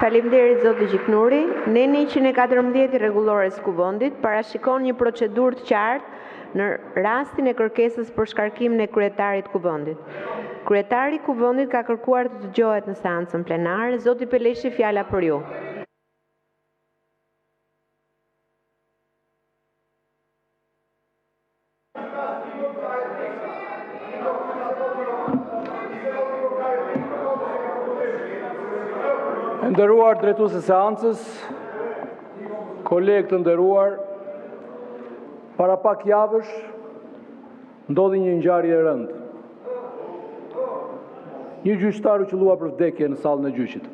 Faleminderit zoti Gjiknuri. Neni 114 i rregullores kuvendit parashikon një procedurë të qartë në rastin e kërkesës për shkarkimin e kryetarit kuvendit. Kryetari i kuvendit ka kërkuar të dëgjohet në seancën plenare. Zoti Peleshi, fjala për ju. Nderuar drejtues e seancës, kolegë të nderuar, para pak javësh ndodhi një ngjarje e rëndë. Një gjyqtar u qellua për vdekje në sallën e gjyqit.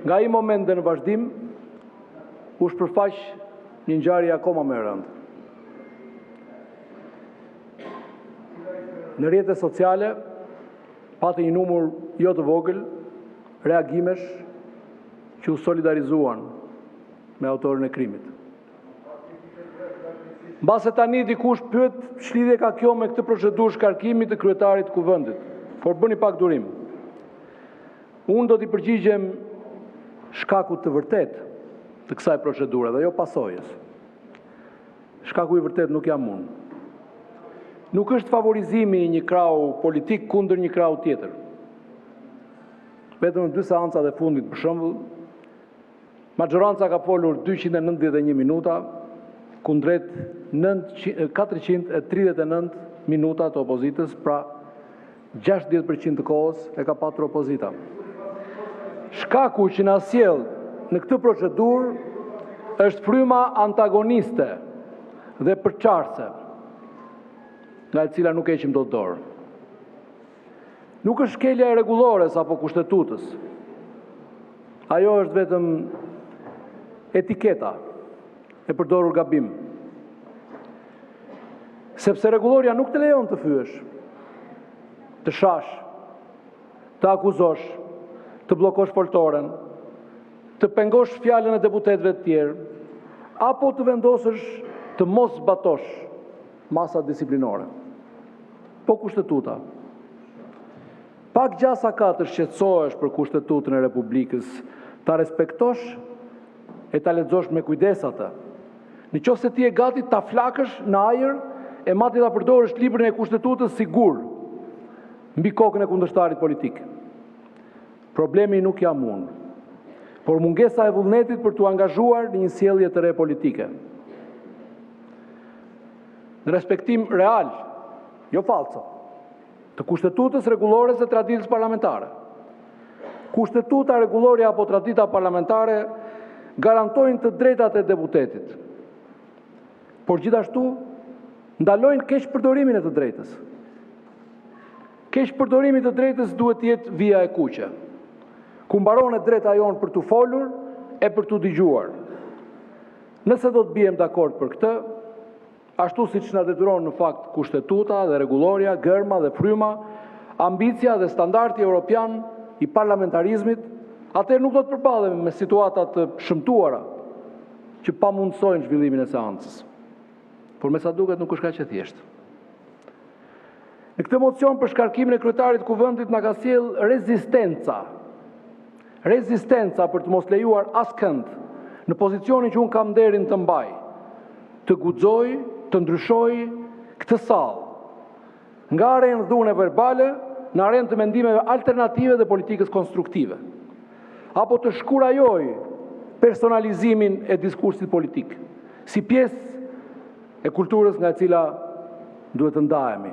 Nga ai moment dhe në vazhdim u shpërfaq një ngjarje akoma më e rëndë. Në rrjetet sociale pati një numër jo të vogël reagimesh që u solidarizuan me autorin e krimit. Mbase tani dikush pyet ç'lidhje ka kjo me këtë procedurë shkarkimi të kryetarit të kuvendit, por bëni pak durim. Unë do t'i përgjigjem shkakut të vërtet të kësaj procedure dhe jo pasojës. Shkaku i vërtet nuk jam unë. Nuk është favorizimi i një krau politik kundër një krau tjetër. Vetëm në 2 seancat e fundit, për shembull, maxhoranca ka folur 291 minuta, kundrejt 439 minuta të opozitës, pra 60% të kohës e ka patur opozita. Shkaku që na sjell në këtë procedurë është fryma antagoniste dhe përçarse, nga e cila nuk heqim dot dorë. Nuk është shkelja e rregullores apo kushtetutës. Ajo është vetëm etiketa e përdorur gabim. Sepse rregulloria nuk të lejon të fyesh, të shash, të akuzosh, të bllokosh foltoren, të pengosh fjalën e deputetëve të tjerë, apo të vendosësh të mos zbatosh masat disiplinore. Po kushtetuta. Pak gjasa ka të shqetësohesh për kushtetutën e Republikës, ta respektosh e ta lexosh me kujdes atë. Nëse ti je gati ta flakësh në ajër e madje ta përdorësh librin e kushtetutës sigur mbi kokën e kundërshtarit politik. Problemi nuk jam unë, por mungesa e vullnetit për t'u angazhuar në një sjellje të re politike. Në respektim real, jo falso, të kushtetutës rregullores dhe traditës parlamentare. Kushtetuta rregulloria apo tradita parlamentare garantojnë të drejtat e deputetit, por gjithashtu ndalojnë keq përdorimin e të drejtës. Keq përdorimi të drejtës duhet të jetë vija e kuqe, ku mbaron e drejta jonë për t'u folur e për t'u dëgjuar. Nëse do të bijem dakord për këtë, ashtu siç na detyron në fakt kushtetuta dhe rregulloria, gërma dhe fryma, ambicia dhe standardi europian i parlamentarizmit, atëherë nuk do të përballemi me situata të shëmtuara që pamundsojnë zhvillimin e seancës. Por me sa duket nuk është kaq e thjeshtë. Në këtë mocion për shkarkimin e kryetarit të kuvendit na ka sjell rezistenca. Rezistenca për të mos lejuar askënd në pozicionin që unë kam nderin të mbaj, të guxoj, të ndryshoj këtë sallë, nga arenë dhune verbale në arenë të mendimeve alternative dhe politikës konstruktive, apo të shkurajoj personalizimin e diskursit politik, si pjesë e kulturës nga e cila duhet të ndahemi.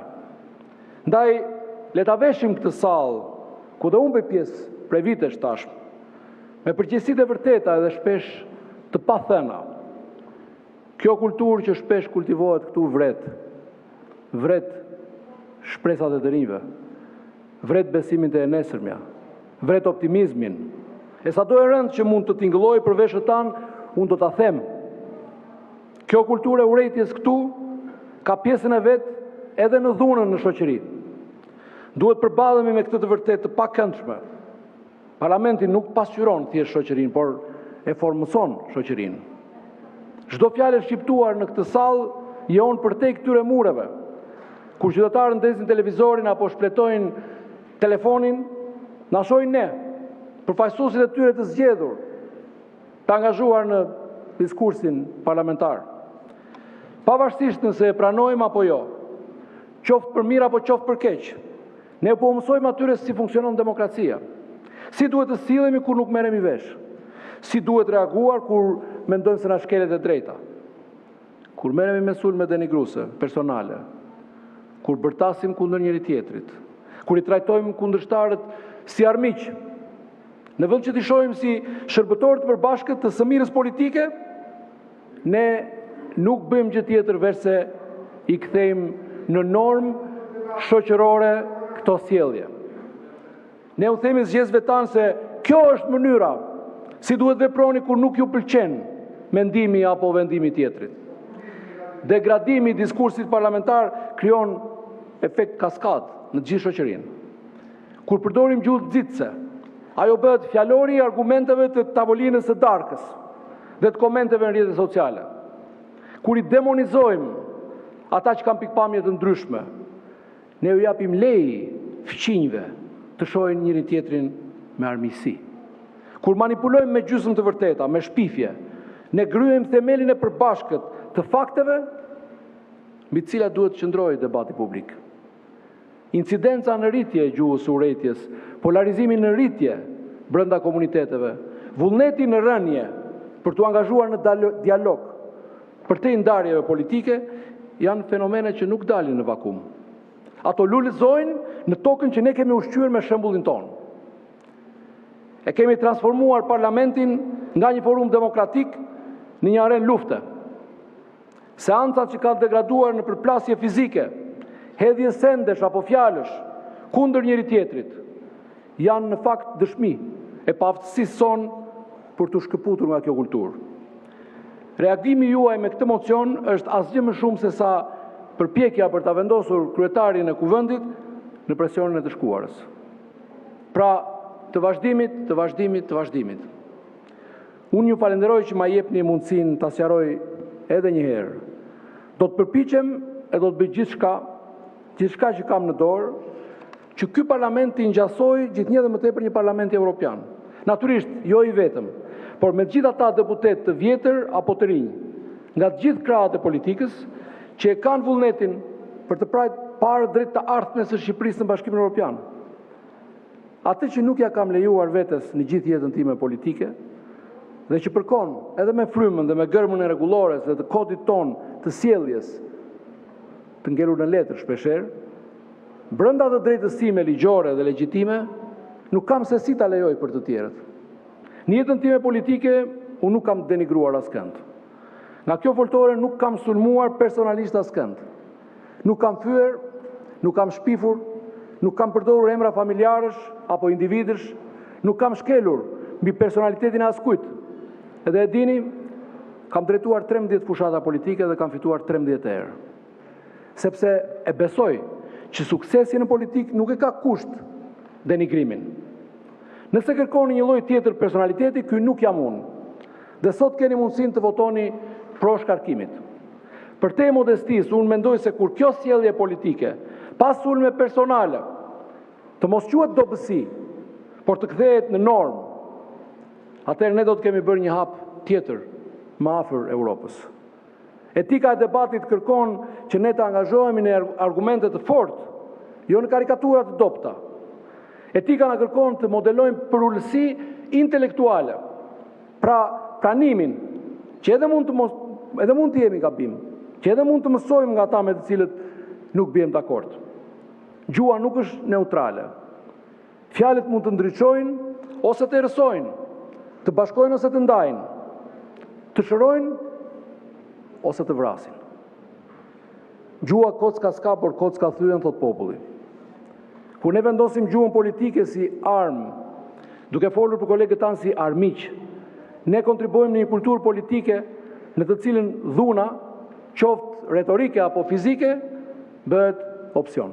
Ndaj, le ta veshim këtë sallë, ku dhe unë bëj pjesë prej vitesh tashmë, me përgjegjësitë e vërteta edhe shpesh të pathëna. Kjo kulturë që shpesh kultivohet këtu vret shpresat e të rinjve, vret besimin te e nesërmja, vret optimizmin. E sado e rëndë që mund të tingëlloj për veshët tanë, unë do ta them. Kjo kulturë e urrejtjes këtu ka pjesën e vet edhe në dhunën në shoqëri. Duhet përballemi me këtë të vërtetë të pakëndshme. Parlamenti nuk pasqyron thjesht shoqërinë, por e formëson shoqërinë. Çdo fjalë e shqiptuar në këtë sallë jon përtej këtyre mureve. Kur qytetarët ndezin televizorin apo shpletojnë telefonin, na shohin ne. përfaqësuesit e tyre të zgjedhur, të angazhuar në diskursin parlamentar. Pavarësisht nëse e pranojmë apo jo, qoftë për mirë apo qoftë për keq, ne po mësojmë atyre si funksionon demokracia, si duhet të sillemi kur nuk merremi vesh, si duhet reaguar kur mendojmë se na shkelet e drejta, kur merremi me sulme denigruese personale, kur bërtasim kundër njëri tjetrit, kur i trajtojmë kundërshtarët si armiq, në vend që t'i shohim si shërbëtorë të përbashkët të sëmirës politike, ne nuk bëjmë gjë tjetër veç se i kthejmë në normë shoqërore këto sjellje. Ne u themi zgjedhësve tanë se kjo është mënyra si duhet veproni kur nuk ju pëlqen mendimi apo vendimi tjetrit. Degradimi i diskursit parlamentar krijon efekt kaskad në gjithë shoqërinë. Kur përdorim gjuhë nxitse, ajo bëhet fjalori i argumenteve të tavolinës së darkës dhe të komenteve në rrjetet sociale. Kur i demonizojmë ata që kanë pikpamje të ndryshme, ne ju japim leje fëqinjve të shohin njëri tjetrin me armiqësi. Kur manipulojmë me gjysmë të vërteta, me shpifje, ne gryejmë themelin e përbashkët të fakteve mbi të cilat duhet të qëndrojë debati publik. Incidenca në rritje e gjuhës së urrëties, polarizimi në rritje brenda komuniteteve, vullneti në rënje për t'u angazhuar në dialog përtej ndarjeve politike, janë fenomene që nuk dalin në vakum. Ato lulëzojnë në tokën që ne kemi ushqyer me shembullin tonë. E kemi transformuar parlamentin nga një forum demokratik në një arenë lufte. Seancat që kanë degraduar në përplasje fizike, hedhje sendesh apo fjalësh kundër njëri tjetrit, janë në fakt dëshmi e paaftësisë son për të shkëputur nga kjo kulturë. Reagimi juaj me këtë mocion është asgjë më shumë se sa përpjekja për ta vendosur kryetarin e kuvendit në presionin e të shkuarës. Pra, të vazhdimit. Unë ju falenderoj që ma jepni mundësinë ta sqaroj edhe një herë. Do të përpiqem e do të bëj gjithçka që kam në dorë, që ky parlament të ngjasoj gjithnjë dhe më tepër një parlament evropian. Natyrisht, jo i vetëm, por me gjithë ata deputet të vjetër apo të rinj, nga të gjithë krahët e politikës, që e kanë vullnetin për të parë drejt të ardhmes së Shqipërisë në Bashkimin Evropian. Atë që nuk ja kam lejuar vetes në gjithë jetën time politike, dhe që përkon edhe me frymën dhe me gërmën e rregullores dhe të kodit ton të sjelljes, të ngelur në letër shpeshherë, brenda të drejtës time ligjore dhe legjitime, nuk kam se si ta lejoj për të tjerët. Në jetën time politike, unë nuk kam denigruar askënd. Nga kjo foltore nuk kam sulmuar personalisht askënd. Nuk kam fyer, nuk kam shpifur, nuk kam përdorur emra familjarësh apo individësh, nuk kam shkelur mbi personalitetin e askujt. Edhe e dini, kam drejtuar 13 fushata politike dhe kam fituar 13 herë. Sepse e besoj që suksesi në politik nuk e ka kusht denigrimin. Nëse kërkoni një lloj tjetër personaliteti, ky nuk jam unë. Dhe sot keni mundësinë të votoni pro shkarkimit. Për te modestisë, unë mendoj se kur kjo sjellje politike, pas sulme personale, të mos quhet dobësi, por të kthehet në normë, atëherë ne do të kemi bërë një hap tjetër më afër Europës. Etika e debatit kërkon që ne të angazhohemi në argumente të fortë, jo në karikatura të dobta. Etika na kërkon të modelojmë përullësi intelektuale, pra pranimin, që edhe mund të jemi gabim, që edhe mund të mësojmë nga ata me të cilët nuk bëjmë dakord. Gjua nuk është neutrale. Fjalët mund të ndriçojnë ose të errësojnë, të bashkojnë ose të ndajnë, të shërojnë ose të vrasin. Gjua kocka s'ka, por kocka thyen, thot populli. Kur ne vendosim gjuhën politike si armë, duke folur për kolegët tanë si armiq, ne kontribuojmë në një kulturë politike në të cilën dhuna, qoftë retorike apo fizike, bëhet opsion.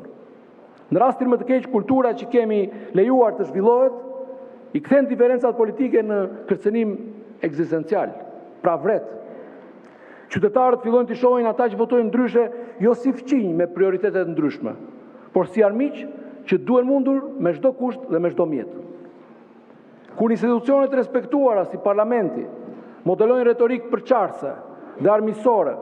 Në rastin më të keq, kultura që kemi lejuar të zhvillohet, i kthen diferencat politike në kërcënim ekzistencial, pra vret. Qytetarët fillojnë të shohin ata që votojnë ndryshe jo si fqinj me prioritetet ndryshme, por si armiq që duhen mundur me çdo kusht dhe me çdo mjet. Kur institucionet respektuara si parlamenti modelojnë retorikë përqarse dhe armiqësore,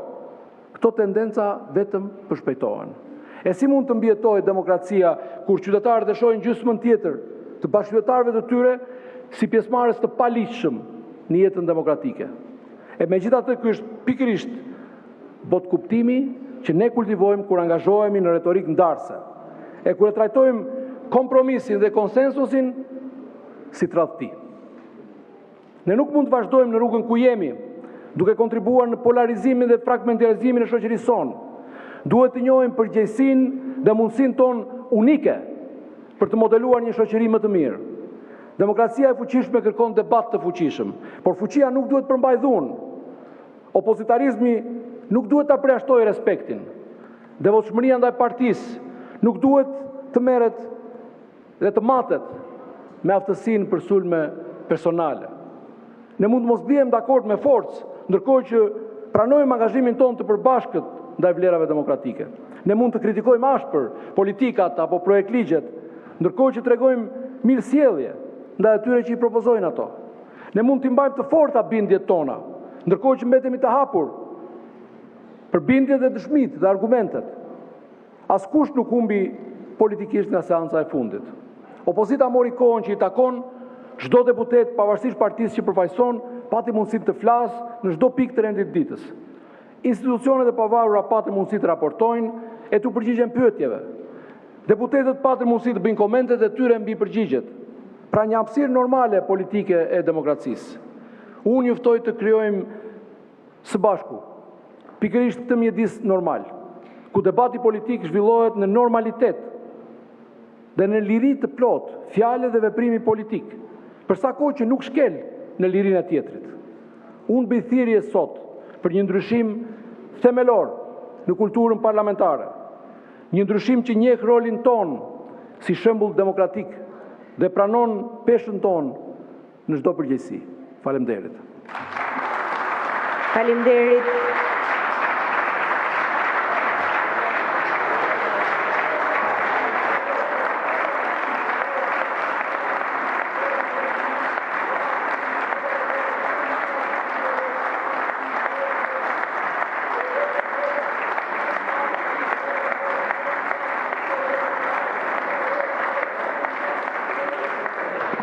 këto tendenca vetëm përshpejtohen. E si mund të mbjetohet demokracia kur qytetarët e shohin gjysmën tjetër të bashkëqytetarëve të tyre si pjesëmarrës të paligjshëm në jetën demokratike? E megjithatë, ky është pikërisht botkuptimi që ne kultivojmë kur angazhohemi në retorikë ndarëse, e kur e trajtojmë kompromisin dhe konsensusin si tradhti. Ne nuk mund të vazhdojmë në rrugën ku jemi, duke kontribuar në polarizimin dhe fragmentarizimin e shoqërisë sonë. Duhet të njohim përgjegjësinë dhe mundësinë tonë unike për të modeluar një shoqëri më të mirë. Demokracia e fuqishme kërkon debat të fuqishëm, por fuqia nuk duhet përmbajë dhunë. Opozitarizmi nuk duhet ta përjashtojë respektin. Devotshmëria ndaj partisë nuk duhet të merret dhe të matet me aftësinë për sulme personale. Ne mund të mos blihem dakord me forcë, ndërkohë që pranojmë angazhimin tonë të përbashkët ndaj vlerave demokratike. Ne mund të kritikojmë ashpër politikat apo projektligjet, ndërkohë që tregojmë mirësjellje ndaj atyre që i propozojnë ato. Ne mund të mbajmë të forta bindjet tona, ndërkohë që mbetemi të hapur për bindjet dhe dëshmitë dhe argumentet. Askush nuk humbi politikisht nga seanca e fundit. Opozita mori kohën që i takon çdo deputet, pavarësisht partisë që përfaqëson, pati mundësi të flasë në çdo pikë të rendit ditës. Institucionet e pavarura patën mundësi të raportojnë e të përgjigjen pyetjeve. Deputetët patën mundësi të bëjnë komentet e tyre mbi përgjigjet. Pra një hapësirë normale politike e demokracisë. Unë juftoj të krijojmë së bashku pikërisht këtë mjedis normal, ku debati politik zhvillohet në normalitet dhe në liri të plot, fjale dhe veprimi politik, përsa kohë që nuk shkel në lirinë e tjetrit. Unë bëj thirrje sot për një ndryshim themelor në kulturën parlamentare, një ndryshim që njeh rolin ton si shembull demokratik dhe pranon peshën ton në çdo përgjegjësi. Faleminderit. Faleminderit.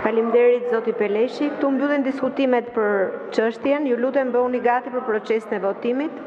Faleminderit zoti Peleshi. Këtu mbyllen diskutimet për çështjen. Ju lutem bëuni gati për procesin e votimit.